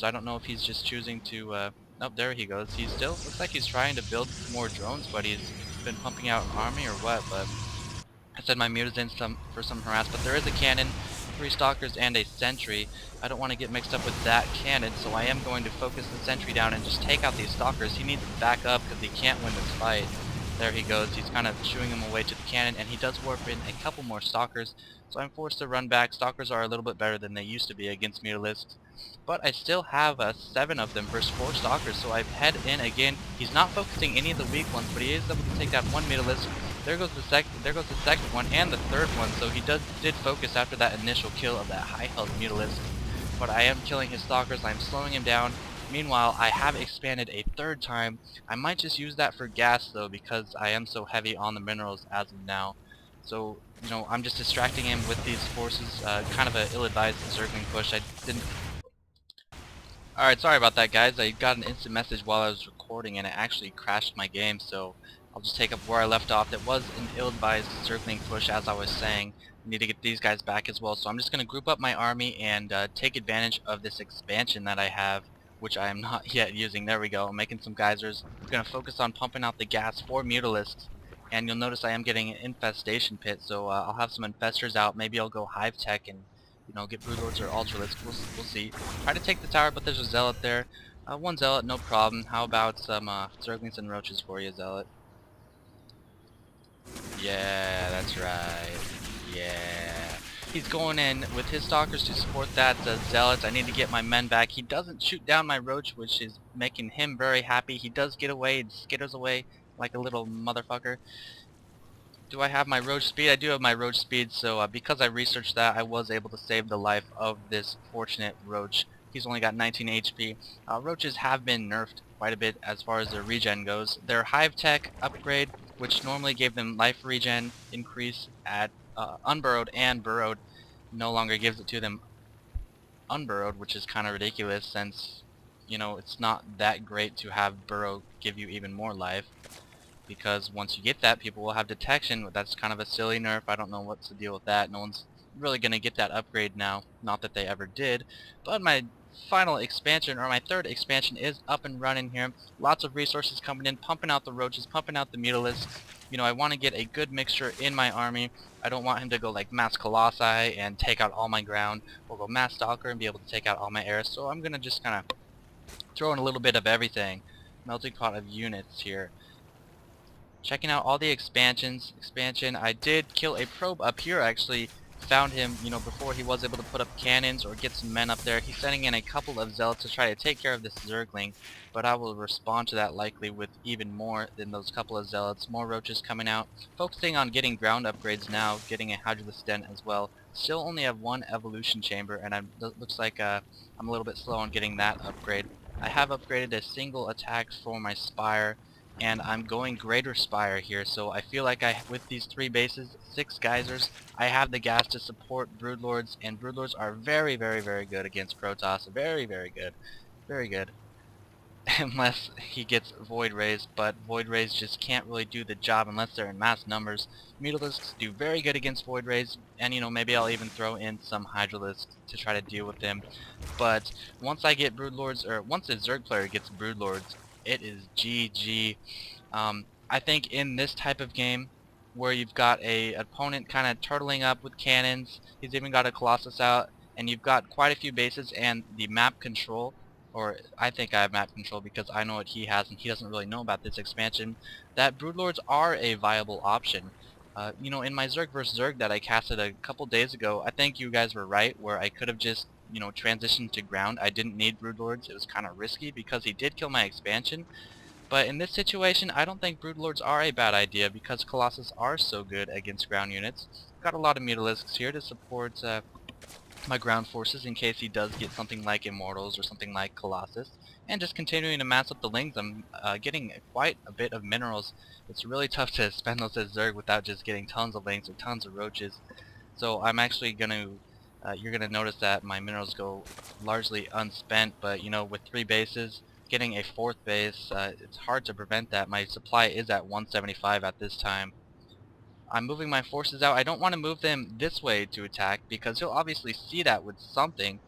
I don't know if he's just choosing to, oh, there he goes. He still looks like he's trying to build more drones, but he's been pumping out an army or what, but I said my mute is in for some harass, but there is a cannon, 3 stalkers, and a sentry. I don't want to get mixed up with that cannon, so I am going to focus the sentry down and just take out these stalkers. He needs to back up because he can't win this fight. There he goes. He's kind of shooing him away to the cannon, and he does warp in a couple more stalkers, so I'm forced to run back. Stalkers are a little bit better than they used to be against mutalisks, but I still have 7 of them versus 4 stalkers, so I head in again. He's not focusing any of the weak ones, but he is able to take down 1 mutalisk. There goes the second one and the third one, so he did focus after that initial kill of that high health mutalisk. But I am killing his stalkers, I'm slowing him down. Meanwhile, I have expanded a 3rd time. I might just use that for gas though, because I am so heavy on the minerals as of now. So, you know, I'm just distracting him with these forces, kind of an ill-advised circling push. I didn't... Alright, sorry about that, guys. I got an instant message while I was recording and it actually crashed my game, so I'll just take up where I left off. It was an ill-advised circling push, as I was saying. I need to get these guys back as well, so I'm just going to group up my army and take advantage of this expansion that I have, which I am not yet using. There we go. I'm making some geysers. I'm going to focus on pumping out the gas for mutalisks, and you'll notice I am getting an infestation pit, so I'll have some infestors out. Maybe I'll go hive tech and, you know, get broodlords or ultralisks. We'll see. Try to take the tower, but there's a zealot there. 1 zealot, no problem. How about some zerglings and roaches for you, zealot? Yeah, that's right. Yeah. He's going in with his stalkers to support that zealot. I need to get my men back. He doesn't shoot down my roach, which is making him very happy. He does get away and skitters away like a little motherfucker. Do I have my roach speed? I do have my roach speed, so because I researched that, I was able to save the life of this fortunate roach. He's only got 19 HP. Roaches have been nerfed quite a bit as far as their regen goes. Their hive tech upgrade, which normally gave them life regen increase at unburrowed and burrowed, no longer gives it to them unburrowed, which is kind of ridiculous since, you know, it's not that great to have burrow give you even more life. Because once you get that, people will have detection. That's kind of a silly nerf. I don't know what's the deal with that. No one's really going to get that upgrade now. Not that they ever did. But my final expansion, or my 3rd expansion, is up and running here. Lots of resources coming in, pumping out the roaches, pumping out the mutalisks. You know, I want to get a good mixture in my army. I don't want him to go like mass colossi and take out all my ground, or go mass stalker and be able to take out all my heirs. So I'm going to just kind of throw in a little bit of everything. Melting pot of units here. Checking out all the expansions. I did kill a probe up here. I actually found him, you know, before he was able to put up cannons or get some men up there. He's sending in a couple of zealots to try to take care of this zergling, but I will respond to that likely with even more than those couple of zealots. More roaches coming out. Focusing on getting ground upgrades now, getting a Hydrolus den as well. Still only have 1 evolution chamber, and looks like I'm a little bit slow on getting that upgrade. I have upgraded a single attack for my spire, and I'm going greater spire here, so I feel like with these 3 bases, 6 geysers, I have the gas to support broodlords, and broodlords are very, very, very good against Protoss. Very, very good. Very good. Unless he gets Void Rays, but Void Rays just can't really do the job unless they're in mass numbers. Mutalisks do very good against Void Rays, and you know, maybe I'll even throw in some Hydrolisks to try to deal with them. But once I get Broodlords, or once a Zerg player gets Broodlords, it is GG. I think in this type of game, where you've got a opponent kind of turtling up with cannons, he's even got a Colossus out, and you've got quite a few bases and the map control, or I think I have map control because I know what he has and he doesn't really know about this expansion, that Broodlords are a viable option. You know, in my Zerg vs. Zerg that I casted a couple days ago, I think you guys were right, where I could have just, you know, transitioned to ground. I didn't need Broodlords. It was kind of risky because he did kill my expansion. But in this situation, I don't think Broodlords are a bad idea because Colossus are so good against ground units. Got a lot of Mutalisks here to support my ground forces in case he does get something like Immortals or something like Colossus. And just continuing to mass up the lings, I'm getting quite a bit of minerals. It's really tough to spend those as Zerg without just getting tons of lings or tons of roaches. So I'm actually going to, you're going to notice that my minerals go largely unspent, but you know, with 3 bases, getting a 4th base, it's hard to prevent that. My supply is at 175 at this time. I'm moving my forces out. I don't want to move them this way to attack because he'll obviously see that with something.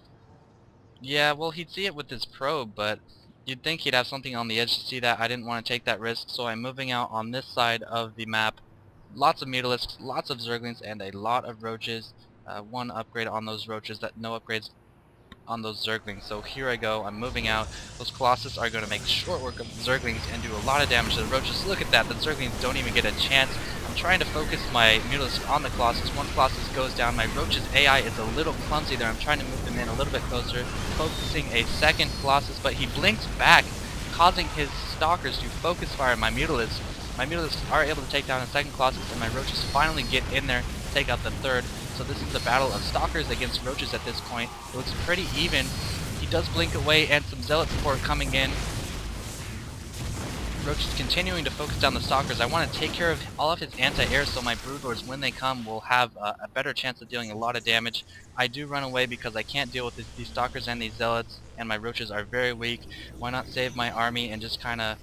Yeah, well, he'd see it with his probe, but you'd think he'd have something on the edge to see that. I didn't want to take that risk, so I'm moving out on this side of the map. Lots of mutalisks, lots of zerglings, and a lot of roaches. One upgrade on those roaches, that no upgrades on those zerglings. So here I go, I'm moving out. Those colossus are going to make short work of the zerglings and do a lot of damage to the roaches. Look at that, the zerglings don't even get a chance. I'm trying to focus my mutalisk on the colossus. One colossus goes down. My roach's AI is a little clumsy there. I'm trying to move him in a little bit closer, focusing a second colossus, but he blinks back, causing his stalkers to focus fire my mutalisks. My mutalisks are able to take down a second colossus, and my roaches finally get in there, take out the third. So this is a battle of stalkers against roaches at this point. It looks pretty even. He does blink away, and some zealot support coming in. Roach is continuing to focus down the stalkers. I want to take care of all of his anti-air so my broodlords, when they come, will have a better chance of dealing a lot of damage. I do run away because I can't deal with these stalkers and these zealots, and my roaches are very weak. Why not save my army and just kind of,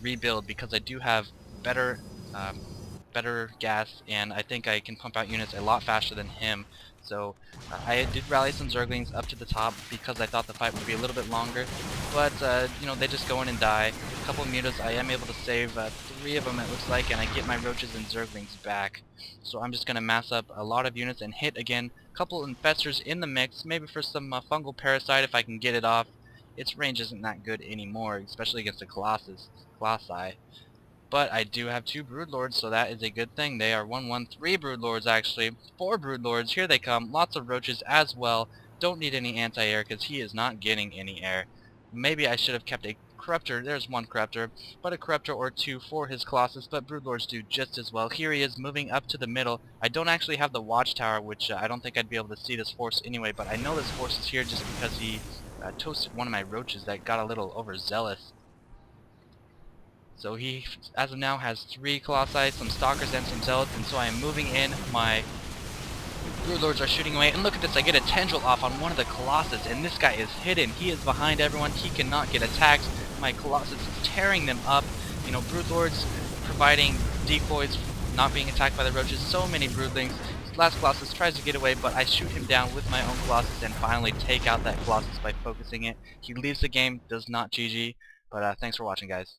rebuild, because I do have better better gas, and I think I can pump out units a lot faster than him. So I did rally some zerglings up to the top because I thought the fight would be a little bit longer, but they just go in and die. A couple of mutas, I am able to save 3 of them, it looks like, and I get my roaches and zerglings back. So I'm just going to mass up a lot of units and hit again. A couple infestors in the mix, maybe for some fungal parasite if I can get it off. Its range isn't that good anymore, especially against the colossi. But I do have 2 broodlords, so that is a good thing. They are 3 broodlords actually. 4 broodlords, here they come. Lots of roaches as well. Don't need any anti-air because he is not getting any air. Maybe I should have kept a corruptor. There's 1 corruptor, but a corruptor or 2 for his colossus, but broodlords do just as well. Here he is moving up to the middle. I don't actually have the watchtower, which I don't think I'd be able to see this force anyway, but I know this force is here just because he toasted one of my roaches that got a little overzealous. So he, as of now, has 3 colossi, some stalkers, and some zealots, and so I am moving in. My broodlords are shooting away, and look at this, I get a tendril off on one of the colossus, and this guy is hidden. He is behind everyone. He cannot get attacked. My colossus is tearing them up. Broodlords providing decoys, not being attacked by the roaches. So many broodlings. This last colossus tries to get away, but I shoot him down with my own colossus and finally take out that colossus by focusing it. He leaves the game, does not GG, but thanks for watching, guys.